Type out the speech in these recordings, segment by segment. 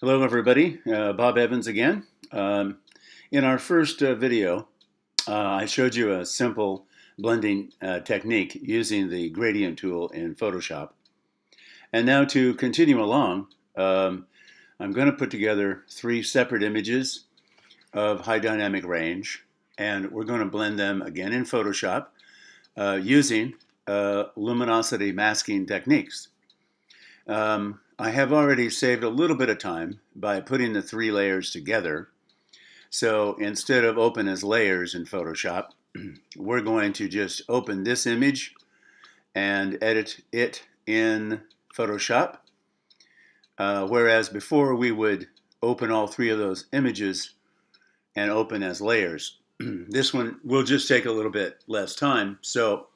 Hello, everybody. Bob Evans again. In our first video, I showed you a simple blending technique using the gradient tool in Photoshop. And now to continue along, I'm going to put together three separate images of high dynamic range, and we're going to blend them again in Photoshop using luminosity masking techniques. I have already saved a little bit of time by putting the three layers together. So instead of open as layers in Photoshop, we're going to just open this image and edit it in Photoshop. Whereas before we would open all three of those images and open as layers. This one will just take a little bit less time. So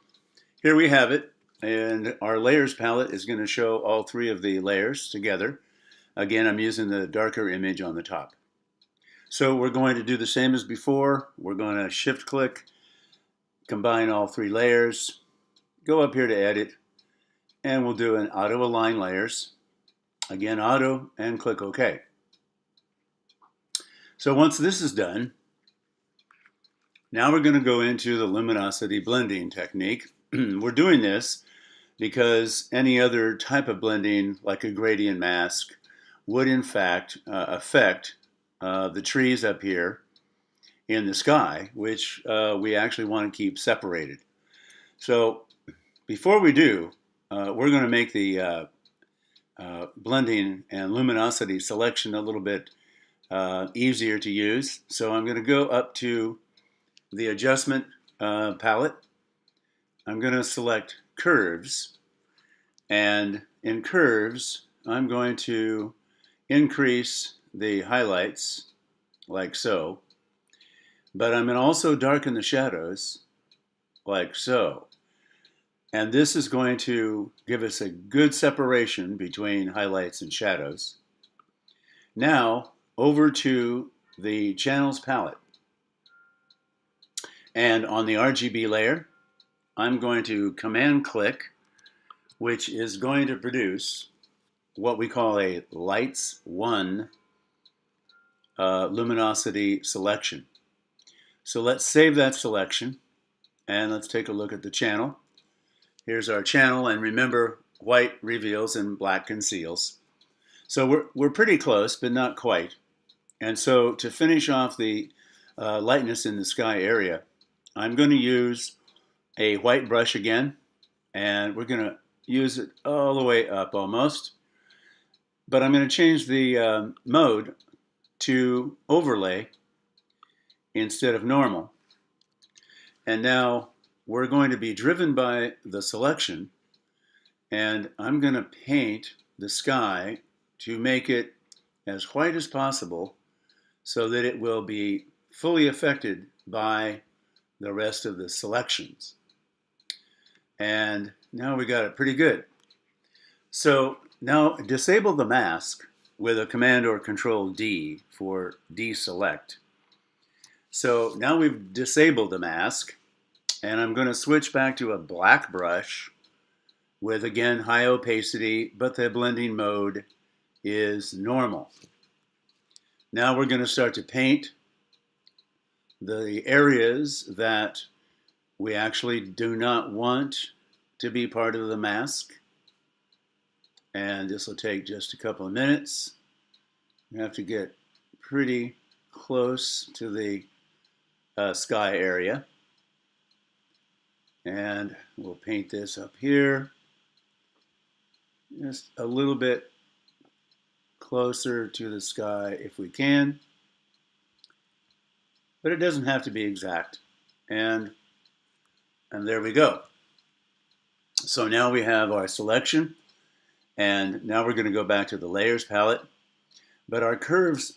here we have it. And our layers palette is going to show all three of the layers together. Again, I'm using the darker image on the top. So we're going to do the same as before. We're going to shift click, combine all three layers, go up here to edit, and we'll do an auto align layers. Again, auto, and click OK. So once this is done, now we're going to go into the luminosity blending technique. We're doing this because any other type of blending, like a gradient mask, would in fact affect the trees up here in the sky, which we actually want to keep separated. So before we do, we're going to make the blending and luminosity selection a little bit easier to use. So I'm going to go up to the adjustment palette. I'm going to select curves, and in curves I'm going to increase the highlights like so, but I'm going to also darken the shadows like so, and this is going to give us a good separation between highlights and shadows. Now over to the channels palette, and on the RGB layer I'm going to command click, which is going to produce what we call a lights 1 luminosity selection. So let's save that selection and let's take a look at the channel. Here's our channel, and remember, white reveals and black conceals. So we're pretty close, but not quite. And so to finish off the lightness in the sky area, I'm going to use a white brush again, and we're going to use it all the way up almost. But I'm going to change the mode to overlay instead of normal. And now we're going to be driven by the selection, and I'm going to paint the sky to make it as white as possible so that it will be fully affected by the rest of the selections. And now we got it pretty good. So now disable the mask with a Command or Control D for deselect. So now we've disabled the mask, and I'm going to switch back to a black brush with, again, high opacity, but the blending mode is normal. Now we're going to start to paint the areas that we actually do not want to be part of the mask. And this will take just a couple of minutes. You have to get pretty close to the sky area. And we'll paint this up here. Just a little bit closer to the sky if we can. But it doesn't have to be exact. And there we go. So now we have our selection, and now we're going to go back to the layers palette. But our curves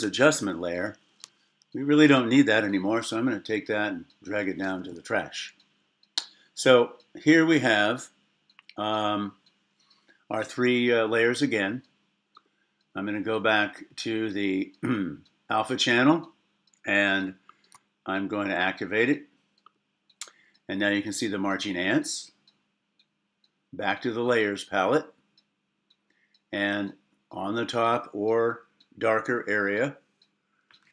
adjustment layer, we really don't need that anymore, so I'm going to take that and drag it down to the trash. So here we have our three layers again. I'm going to go back to the alpha channel, and I'm going to activate it. And now you can see the marching ants. Back to the layers palette. And on the top or darker area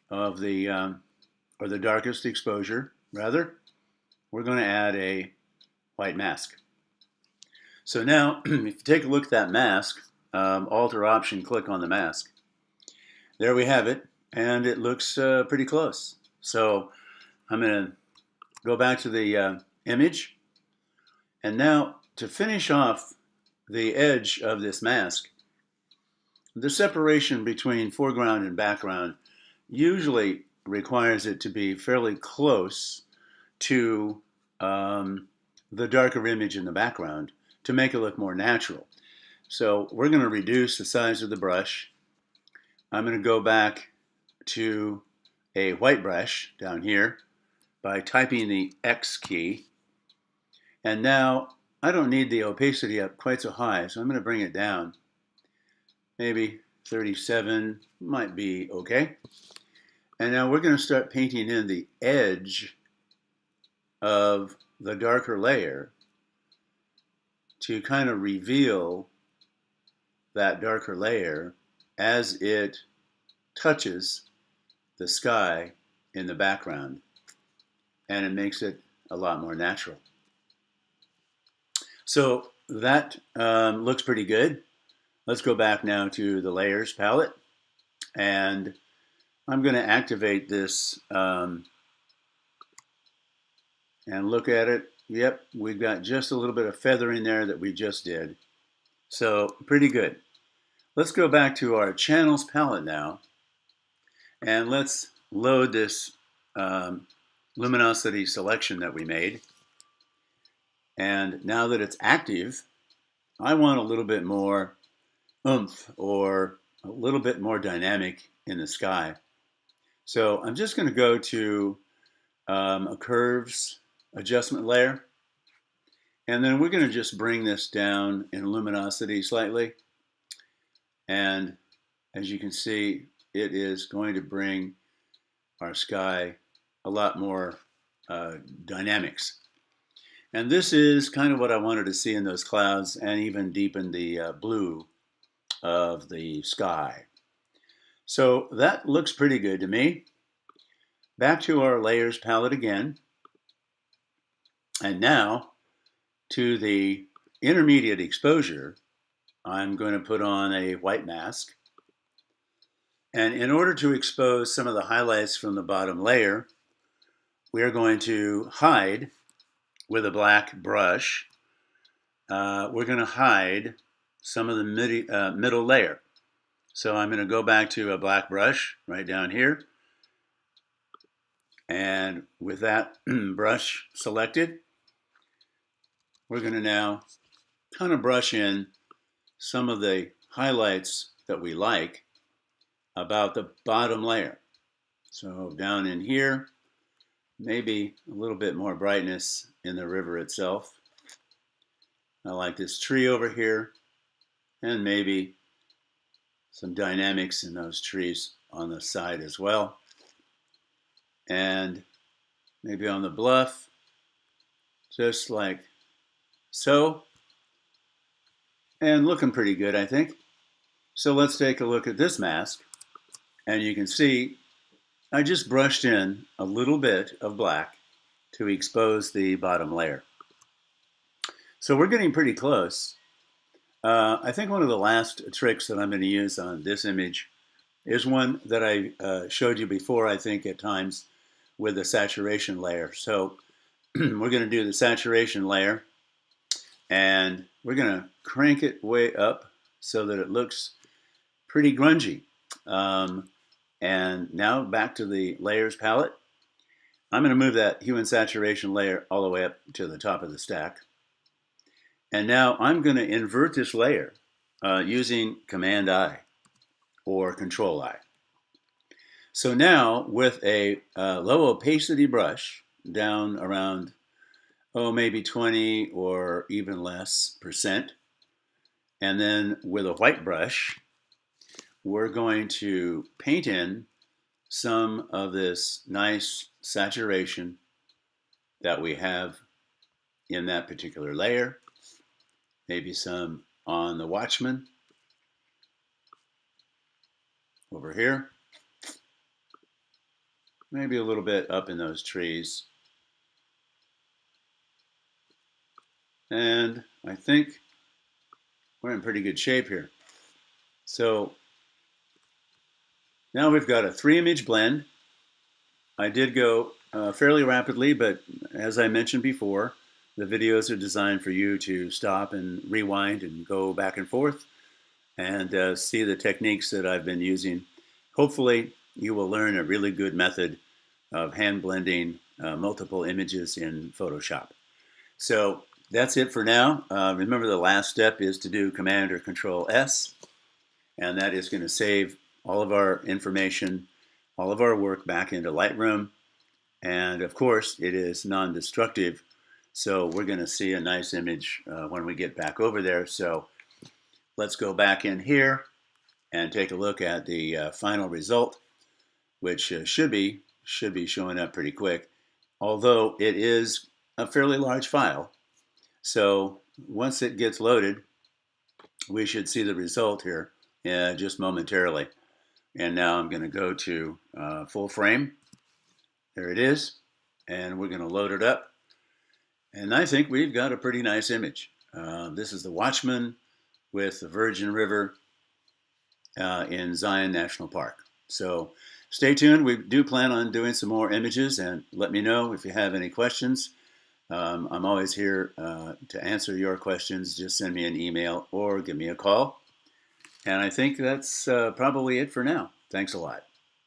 of the, or the darkest exposure, rather, we're going to add a white mask. So now, if you take a look at that mask, Alt or Option, click on the mask. There we have it, and it looks pretty close. So I'm going to go back to the image, and now to finish off the edge of this mask, the separation between foreground and background usually requires it to be fairly close to the darker image in the background to make it look more natural. So we're going to reduce the size of the brush. I'm going to go back to a white brush down here by typing the X key. And now I don't need the opacity up quite so high, so I'm going to bring it down. Maybe 37 might be okay. And now we're going to start painting in the edge of the darker layer to kind of reveal that darker layer as it touches the sky in the background, and it makes it a lot more natural. So that looks pretty good. Let's go back now to the Layers palette, and I'm going to activate this and look at it. Yep, we've got just a little bit of feathering there that we just did. So pretty good. Let's go back to our Channels palette now, and let's load this luminosity selection that we made. And now that it's active, I want a little bit more oomph or a little bit more dynamic in the sky. So I'm just going to go to a curves adjustment layer, and then we're going to just bring this down in luminosity slightly, and as you can see, it is going to bring our sky a lot more dynamics. And this is kind of what I wanted to see in those clouds, and even deepen the blue of the sky. So that looks pretty good to me. Back to our Layers palette again. And now to the intermediate exposure, I'm going to put on a white mask. And in order to expose some of the highlights from the bottom layer, we're going to hide with a black brush. We're going to hide some of the middle layer. So I'm going to go back to a black brush right down here. And with that brush selected, we're going to now kind of brush in some of the highlights that we like about the bottom layer. So down in here, maybe a little bit more brightness in the river itself. I like this tree over here, and maybe some dynamics in those trees on the side as well. And maybe on the bluff, just like so. And looking pretty good, I think. So let's take a look at this mask. And you can see I just brushed in a little bit of black to expose the bottom layer. So we're getting pretty close. I think one of the last tricks that I'm going to use on this image is one that I showed you before, I think, at times with the saturation layer. So we're going to do the saturation layer, and we're going to crank it way up so that it looks pretty grungy. And now back to the Layers palette. I'm going to move that hue and saturation layer all the way up to the top of the stack. And now I'm going to invert this layer using Command I or Control I. So now with a low opacity brush down around, maybe 20 or even less %, and then with a white brush, we're going to paint in some of this nice saturation that we have in that particular layer. Maybe some on the Watchman. over here. Maybe a little bit up in those trees. And I think we're in pretty good shape here. So now we've got a 3-image blend. I did go fairly rapidly, but as I mentioned before, the videos are designed for you to stop and rewind and go back and forth and see the techniques that I've been using. Hopefully, you will learn a really good method of hand blending multiple images in Photoshop. So that's it for now. Remember, the last step is to do Command or Control S, and that is going to save all of our information, all of our work back into Lightroom. And of course, it is non-destructive, so we're going to see a nice image when we get back over there. So let's go back in here and take a look at the final result, which should be showing up pretty quick, although it is a fairly large file. So once it gets loaded, we should see the result here just momentarily. And now I'm going to go to full frame. There it is. And we're going to load it up. And I think we've got a pretty nice image. This is the Watchman with the Virgin River in Zion National Park. So stay tuned. We do plan on doing some more images, and let me know if you have any questions. I'm always here to answer your questions. Just send me an email or give me a call. And I think that's probably it for now. Thanks a lot.